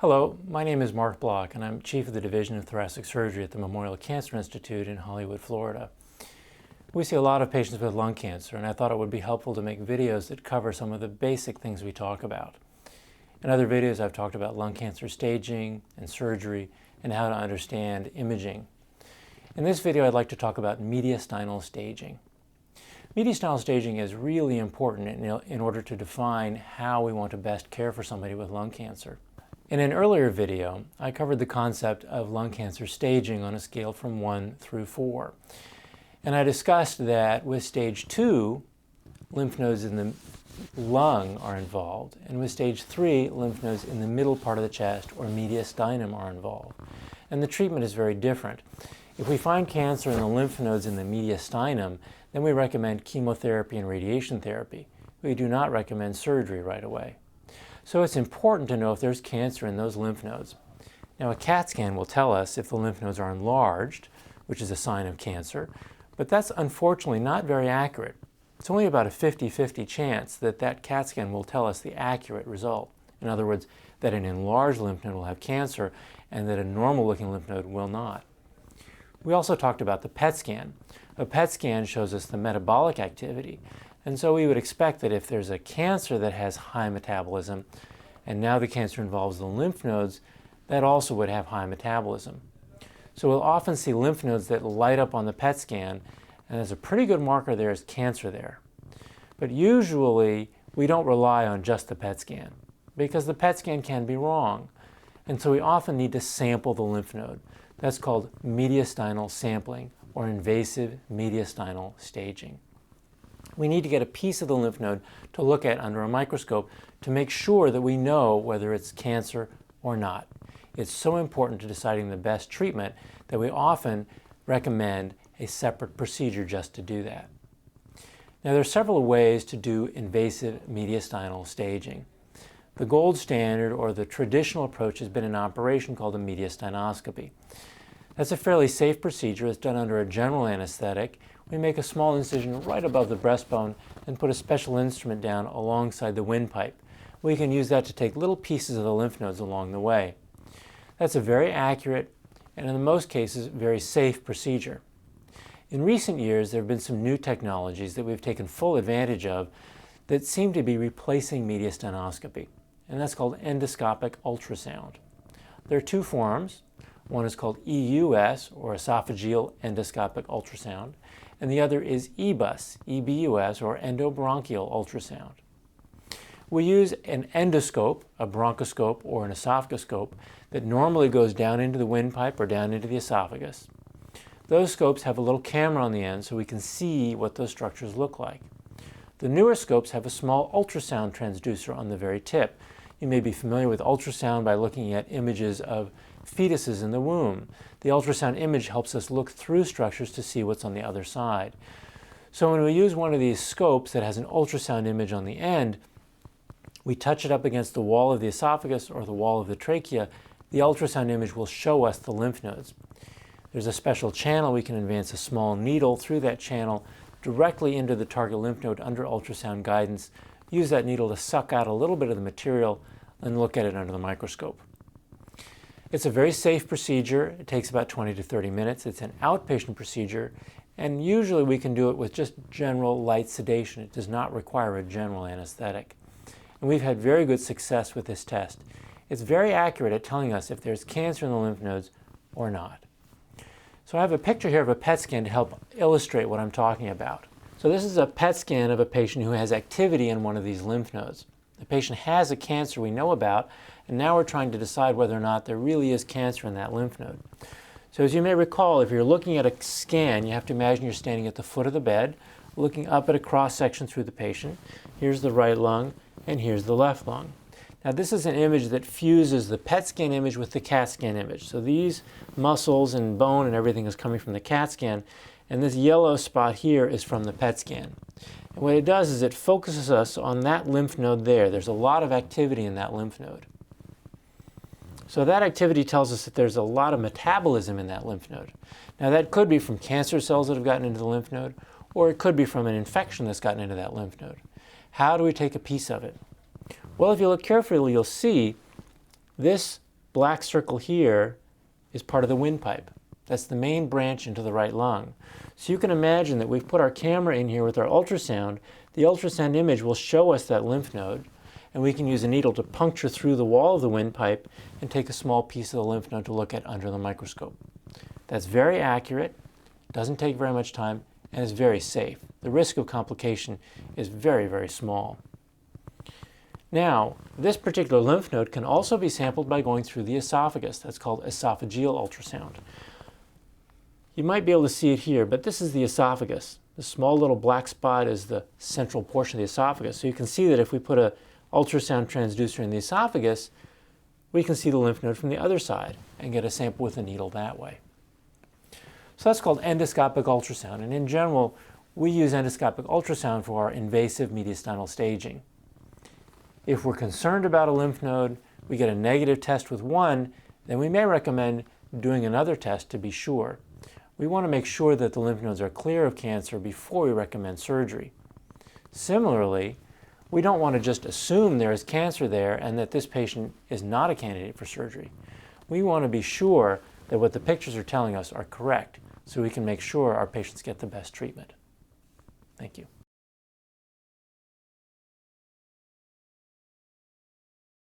Hello, my name is Mark Block and I'm Chief of the Division of Thoracic Surgery at the Memorial Cancer Institute in Hollywood, Florida. We see a lot of patients with lung cancer, and I thought it would be helpful to make videos that cover some of the basic things we talk about. In other videos I've talked about lung cancer staging and surgery and how to understand imaging. In this video I'd like to talk about mediastinal staging. Mediastinal staging is really important in order to define how we want to best care for somebody with lung cancer. In an earlier video, I covered the concept of lung cancer staging on a scale from 1 through 4. And I discussed that with stage 2, lymph nodes in the lung are involved, and with stage 3, lymph nodes in the middle part of the chest, or mediastinum, are involved. And the treatment is very different. If we find cancer in the lymph nodes in the mediastinum, then we recommend chemotherapy and radiation therapy. We do not recommend surgery right away. So it's important to know if there's cancer in those lymph nodes. Now, a CAT scan will tell us if the lymph nodes are enlarged, which is a sign of cancer, but that's unfortunately not very accurate. It's only about a 50-50 chance that that CAT scan will tell us the accurate result. In other words, that an enlarged lymph node will have cancer and that a normal-looking lymph node will not. We also talked about the PET scan. A PET scan shows us the metabolic activity. And so we would expect that if there's a cancer that has high metabolism, and now the cancer involves the lymph nodes, that also would have high metabolism. So we'll often see lymph nodes that light up on the PET scan, and there's a pretty good marker there is cancer there. But usually we don't rely on just the PET scan, because the PET scan can be wrong. And so we often need to sample the lymph node. That's called mediastinal sampling, or invasive mediastinal staging. We need to get a piece of the lymph node to look at under a microscope to make sure that we know whether it's cancer or not. It's so important to deciding the best treatment that we often recommend a separate procedure just to do that. Now, there are several ways to do invasive mediastinal staging. The gold standard, or the traditional approach, has been an operation called a mediastinoscopy. That's a fairly safe procedure. It's done under a general anesthetic. We make a small incision right above the breastbone and put a special instrument down alongside the windpipe. We can use that to take little pieces of the lymph nodes along the way. That's a very accurate and, in most cases, very safe procedure. In recent years, there have been some new technologies that we've taken full advantage of that seem to be replacing mediastinoscopy, and that's called endoscopic ultrasound. There are two forms. One is called EUS, or esophageal endoscopic ultrasound, and the other is EBUS, EBUS, or endobronchial ultrasound. We use an endoscope, a bronchoscope, or an esophagoscope that normally goes down into the windpipe or down into the esophagus. Those scopes have a little camera on the end so we can see what those structures look like. The newer scopes have a small ultrasound transducer on the very tip. You may be familiar with ultrasound by looking at images of fetuses in the womb. The ultrasound image helps us look through structures to see what's on the other side. So when we use one of these scopes that has an ultrasound image on the end, we touch it up against the wall of the esophagus or the wall of the trachea, the ultrasound image will show us the lymph nodes. There's a special channel. We can advance a small needle through that channel directly into the target lymph node under ultrasound guidance, use that needle to suck out a little bit of the material and look at it under the microscope. It's a very safe procedure. It takes about 20 to 30 minutes. It's an outpatient procedure, and usually we can do it with just general light sedation. It does not require a general anesthetic. And we've had very good success with this test. It's very accurate at telling us if there's cancer in the lymph nodes or not. So I have a picture here of a PET scan to help illustrate what I'm talking about. So this is a PET scan of a patient who has activity in one of these lymph nodes. The patient has a cancer we know about, and now we're trying to decide whether or not there really is cancer in that lymph node. So as you may recall, if you're looking at a scan, you have to imagine you're standing at the foot of the bed, looking up at a cross-section through the patient. Here's the right lung, and here's the left lung. Now this is an image that fuses the PET scan image with the CAT scan image. So these muscles and bone and everything is coming from the CAT scan, and this yellow spot here is from the PET scan. And what it does is it focuses us on that lymph node there. There's a lot of activity in that lymph node. So that activity tells us that there's a lot of metabolism in that lymph node. Now that could be from cancer cells that have gotten into the lymph node, or it could be from an infection that's gotten into that lymph node. How do we take a piece of it? Well, if you look carefully, you'll see this black circle here is part of the windpipe. That's the main branch into the right lung. So you can imagine that we've put our camera in here with our ultrasound. The ultrasound image will show us that lymph node, and we can use a needle to puncture through the wall of the windpipe and take a small piece of the lymph node to look at under the microscope. That's very accurate, doesn't take very much time, and is very safe. The risk of complication is very, very small. Now, this particular lymph node can also be sampled by going through the esophagus. That's called esophageal ultrasound. You might be able to see it here, but this is the esophagus. The small little black spot is the central portion of the esophagus. So you can see that if we put an ultrasound transducer in the esophagus, we can see the lymph node from the other side and get a sample with a needle that way. So that's called endoscopic ultrasound, and in general, we use endoscopic ultrasound for our invasive mediastinal staging. If we're concerned about a lymph node, we get a negative test with one, then we may recommend doing another test to be sure. We want to make sure that the lymph nodes are clear of cancer before we recommend surgery. Similarly, we don't want to just assume there is cancer there and that this patient is not a candidate for surgery. We want to be sure that what the pictures are telling us are correct, so we can make sure our patients get the best treatment. Thank you.